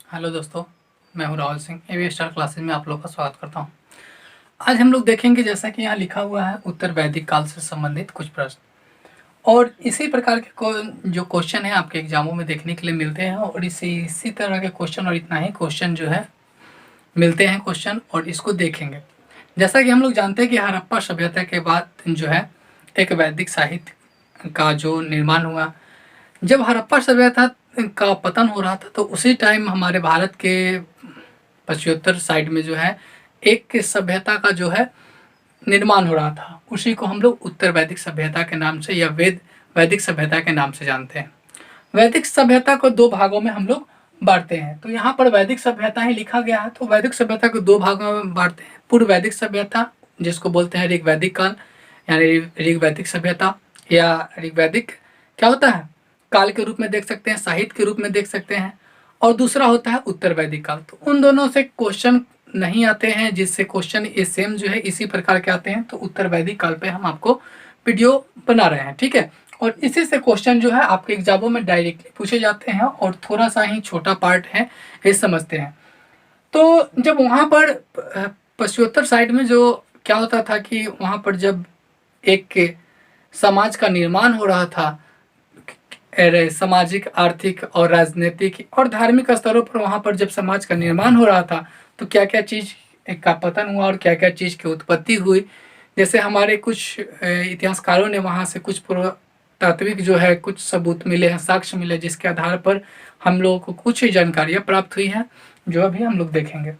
Hello दोस्तों, मैं हूं राहुल सिंह। एवी स्टार क्लासेस में आप लोग का स्वागत करता हूं। आज हम लोग देखेंगे, जैसा कि यहाँ लिखा हुआ है, उत्तर वैदिक काल से संबंधित कुछ प्रश्न। और इसी प्रकार के जो क्वेश्चन है आपके एग्जामों में देखने के लिए मिलते हैं, और इसी तरह के क्वेश्चन और इतना ही क्वेश्चन जो है मिलते हैं क्वेश्चन, और इसको देखेंगे। जैसा कि हम लोग जानते हैं कि हड़प्पा सभ्यता के बाद जो है एक वैदिक साहित्य का जो निर्माण हुआ। जब हड़प्पा सभ्यता का पतन हो रहा था तो उसी टाइम हमारे भारत के पश्चिमोत्तर साइड में जो है एक सभ्यता का जो है निर्माण हो रहा था। उसी को हम लोग उत्तर वैदिक सभ्यता के नाम से या वैदिक सभ्यता के नाम से जानते हैं। वैदिक सभ्यता को दो भागों में हम लोग बांटते हैं। तो यहाँ पर वैदिक सभ्यता ही लिखा गया है, तो वैदिक सभ्यता को दो भागों में बांटते हैं। पूर्व वैदिक सभ्यता, जिसको बोलते हैं ऋग्वैदिक काल, यानी ऋग्वैदिक सभ्यता, या ऋग्वैदिक क्या होता है, काल के रूप में देख सकते हैं, साहित्य के रूप में देख सकते हैं। और दूसरा होता है उत्तर वैदिक काल। तो उन दोनों से क्वेश्चन नहीं आते हैं, जिससे क्वेश्चन ये सेम जो है इसी प्रकार के आते हैं। तो उत्तर वैदिक काल पे हम आपको वीडियो बना रहे हैं, ठीक है। और इसी से क्वेश्चन जो है आपके एग्जामों में डायरेक्टली पूछे जाते हैं, और थोड़ा सा ही छोटा पार्ट है, ये समझते हैं। तो जब वहाँ पर पश्चिमोत्तर साइड में जो क्या होता था कि वहाँ पर जब एक समाज का निर्माण हो रहा था, सामाजिक, आर्थिक और राजनीतिक और धार्मिक स्तरों पर, वहाँ पर जब समाज का निर्माण हो रहा था तो क्या क्या चीज़ का पतन हुआ और क्या क्या चीज़ की उत्पत्ति हुई। जैसे हमारे कुछ इतिहासकारों ने वहाँ से कुछ पुरातात्विक जो है कुछ सबूत मिले हैं, साक्ष्य मिले, जिसके आधार पर हम लोगों को कुछ ही जानकारियाँ प्राप्त हुई हैं, जो अभी हम लोग देखेंगे।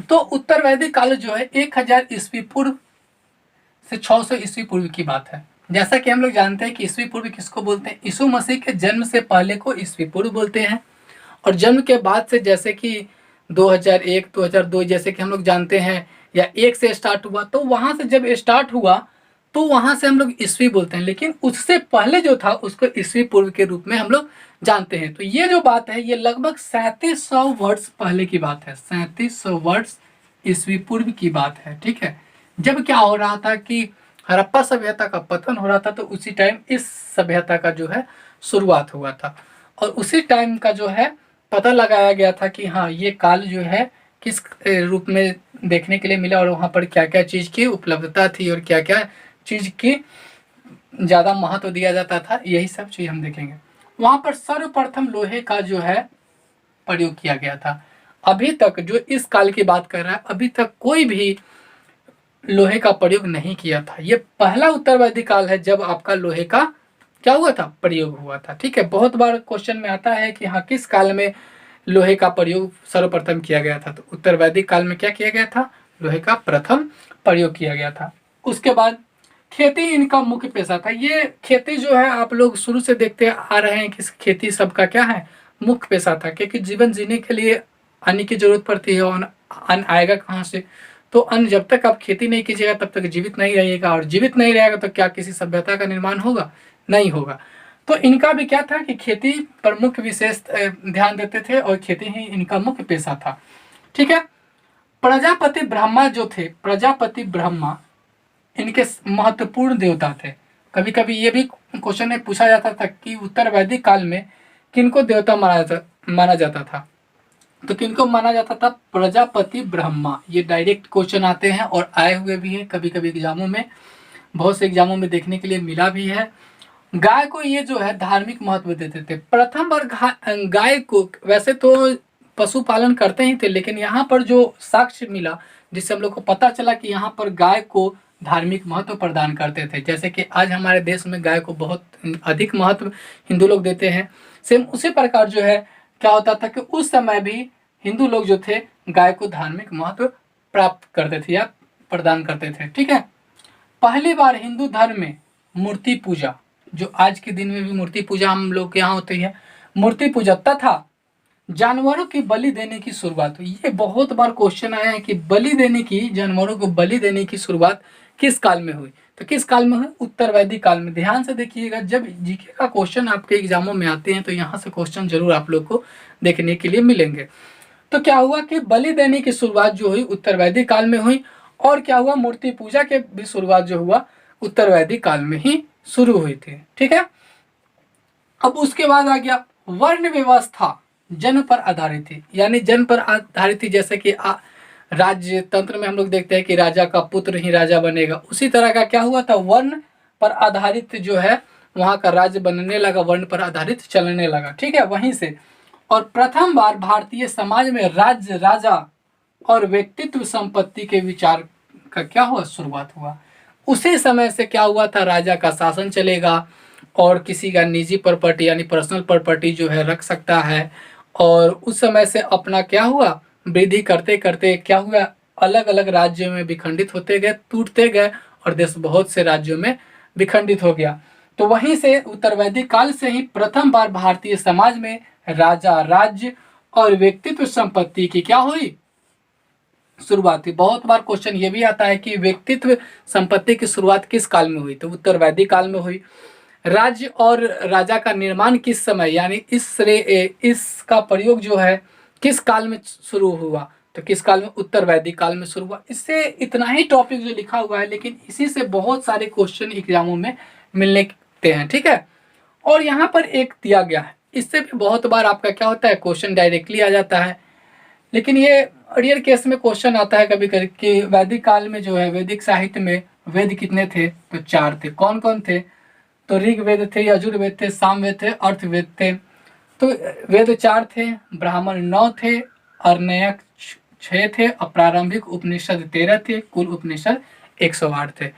तो उत्तर वैदिक काल जो है 1000 ईस्वी पूर्व से 600 ईस्वी पूर्व की बात है। जैसा कि हम लोग जानते हैं कि ईस्वी पूर्व किसको बोलते हैं, यीशु मसीह के जन्म से पहले को ईस्वी पूर्व बोलते हैं। और जन्म के बाद से जैसे कि 2001 2002 जैसे कि हम लोग जानते हैं, या एक से स्टार्ट हुआ, तो वहाँ से जब स्टार्ट हुआ तो वहाँ से हम लोग ईस्वी बोलते हैं। लेकिन उससे पहले जो था उसको ईस्वी पूर्व के रूप में हम लोग जानते हैं। तो ये जो बात है ये लगभग 3700 वर्ष पहले की बात है, 3700 वर्ष ईस्वी पूर्व की बात है, ठीक है। जब क्या हो रहा था कि हड़प्पा सभ्यता का पतन हो रहा था, तो उसी टाइम इस सभ्यता का जो है शुरुआत हुआ था। और उसी टाइम का जो है पता लगाया गया था कि हाँ, ये काल जो है किस रूप में देखने के लिए मिला, और वहाँ पर क्या क्या चीज़ की उपलब्धता थी और क्या क्या चीज़ की ज़्यादा महत्व दिया जाता था, यही सब चीज़ हम देखेंगे। वहाँ पर सर्वप्रथम लोहे का जो है प्रयोग किया गया था। अभी तक जो इस काल की बात कर रहा है, अभी तक कोई भी लोहे का प्रयोग नहीं किया था। ये पहला उत्तर वैदिक काल है जब आपका लोहे का क्या हुआ था, प्रयोग हुआ था, ठीक है। बहुत बार क्वेश्चन में आता है कि हाँ, किस काल में लोहे का प्रयोग सर्वप्रथम किया गया था। तो उत्तर वैदिक काल में क्या किया गया था, लोहे का प्रथम प्रयोग किया गया था। उसके बाद खेती इनका मुख्य पेशा था। ये खेती जो है आप लोग शुरू से देखते आ रहे हैं कि खेती सबका क्या है, मुख्य पेशा था। क्योंकि जीवन जीने के लिए अन्न की जरूरत पड़ती है, और अन्न आएगा कहाँ से। तो अन्न जब तक आप खेती नहीं कीजिएगा तब तक जीवित नहीं रहिएगा, और जीवित नहीं रहेगा तो क्या किसी सभ्यता का निर्माण होगा, नहीं होगा। तो इनका भी क्या था कि खेती पर मुख्य विशेष ध्यान देते थे, और खेती ही इनका मुख्य पेशा था, ठीक है। प्रजापति ब्रह्मा जो थे, प्रजापति ब्रह्मा इनके महत्वपूर्ण देवता थे। कभी कभी ये भी क्वेश्चन में पूछा जाता था कि उत्तर वैदिक काल में किनको देवता माना जाता था। तो किनको माना जाता था, प्रजापति ब्रह्मा। ये डायरेक्ट क्वेश्चन आते हैं और आए हुए भी हैं कभी कभी एग्जामों में, बहुत से एग्जामों में देखने के लिए मिला भी है। गाय को ये जो है धार्मिक महत्व देते थे। प्रथम बार गाय को, वैसे तो पशुपालन करते ही थे, लेकिन यहाँ पर जो साक्ष्य मिला जिससे हम लोग को पता चला कि यहाँ पर गाय को धार्मिक महत्व प्रदान करते थे। जैसे कि आज हमारे देश में गाय को बहुत अधिक महत्व हिंदू लोग देते हैं, सेम उसी प्रकार जो है क्या होता था कि उस समय भी हिंदू लोग जो थे गाय को धार्मिक महत्व प्राप्त करते थे या प्रदान करते थे, ठीक है। पहली बार हिंदू धर्म में मूर्ति पूजा, जो आज के दिन में भी मूर्ति पूजा हम लोग के यहाँ होती है, मूर्ति पूजा तथा जानवरों की बलि देने की शुरुआत हुई। ये बहुत बार क्वेश्चन आया है कि बलि देने की, जानवरों को बलि देने की शुरुआत किस काल में हुई। तो किस काल में हुई, उत्तर वैदिक काल में। ध्यान से देखिएगा, जब जीके का क्वेश्चन आपके एग्जामों में आते हैं तो यहाँ से क्वेश्चन जरूर आप लोग को देखने के लिए मिलेंगे। तो क्या हुआ कि बलि देने की शुरुआत जो हुई उत्तर वैदिक काल में हुई, और क्या हुआ, मूर्ति पूजा के भी शुरुआत जो हुआ उत्तर वैदिक काल में ही शुरू हुई थी, ठीक है। अब उसके बाद आ गया वर्ण व्यवस्था। जन्म पर आधारित थी, यानी जन्म पर आधारित थी। जैसे कि राज्य तंत्र में हम लोग देखते हैं कि राजा का पुत्र ही राजा बनेगा, उसी तरह का क्या हुआ था, वर्ण पर आधारित जो है वहाँ का राज्य बनने लगा, वर्ण पर आधारित चलने लगा। ठीक है, वहीं से और प्रथम बार भारतीय समाज में राज्य, राजा और व्यक्तित्व संपत्ति के विचार का क्या हुआ, शुरुआत हुआ। उसी समय से क्या हुआ था, राजा का शासन चलेगा और किसी का निजी प्रॉपर्टी यानी पर्सनल प्रॉपर्टी जो है रख सकता है। और उस समय से अपना क्या हुआ, वृद्धि करते करते क्या हुआ, अलग अलग राज्यों में विखंडित होते गए, टूटते गए और देश बहुत से राज्यों में विखंडित हो गया। तो वहीं से उत्तरवैदिक काल से ही प्रथम बार भारतीय समाज में राजा, राज्य और व्यक्तित्व संपत्ति की क्या हुई, शुरुआत हुई। बहुत बार क्वेश्चन ये भी आता है कि व्यक्तित्व संपत्ति की शुरुआत किस काल में हुई, तो उत्तरवैदिक काल में हुई। राज्य और राजा का निर्माण किस समय, यानी इसका प्रयोग जो है किस काल में शुरू हुआ, तो किस काल में, उत्तरवैदिक काल में शुरू हुआ। इससे इतना ही टॉपिक जो लिखा हुआ है, लेकिन इसी से बहुत सारे क्वेश्चन एग्जामों में मिलते हैं। ठीक है, और यहाँ पर एक दिया गया है, इससे भी बहुत बार आपका क्या होता है, क्वेश्चन डायरेक्टली आ जाता है। लेकिन ये रेयर केस में क्वेश्चन आता है कभी कभी कि वैदिक काल में जो है, वैदिक साहित्य में वेद कितने थे, तो 4 थे। कौन कौन थे, तो ऋग्वेद थे, यजुर्वेद थे, सामवेद थे, अर्थवेद थे। तो वेद 4 थे, ब्राह्मण 9 थे, अर्णयक 6 थे और प्रारंभिक उपनिषद 13 थे, कुल उपनिषद 108 थे।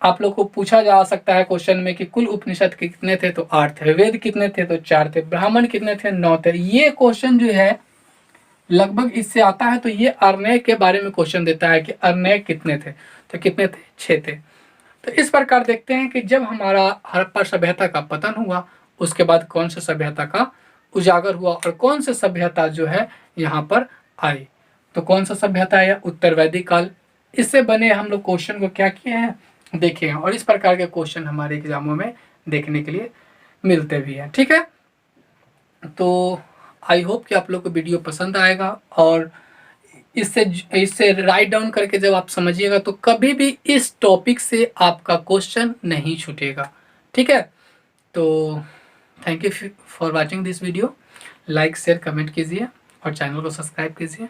आप लोग को पूछा जा सकता है क्वेश्चन में कि कुल उपनिषद कितने थे, तो 8 थे। वेद कितने थे, तो 4 थे। ब्राह्मण कितने थे, 9 थे। ये क्वेश्चन जो है लगभग इससे आता है, तो ये अर्णय के बारे में क्वेश्चन देता है कि अर्णय कितने थे, तो कितने थे, 6 थे। तो इस प्रकार देखते हैं कि जब हमारा हड़प्पा सभ्यता का पतन हुआ, उसके बाद कौन सा सभ्यता का उजागर हुआ और कौन सा सभ्यता जो है यहाँ पर आई। तो कौन सा सभ्यता है, उत्तरवैदिक काल। इससे बने हम लोग क्वेश्चन को क्या किए हैं, देखे हैं, और इस प्रकार के क्वेश्चन हमारे एग्जामों में देखने के लिए मिलते भी हैं। ठीक है, तो आई होप कि आप लोग को वीडियो पसंद आएगा, और इससे राइट डाउन करके जब आप समझिएगा तो कभी भी इस टॉपिक से आपका क्वेश्चन नहीं छूटेगा। ठीक है, तो thank you for watching this video. Like, share, comment कीजिए और चैनल को सब्सक्राइब कीजिए।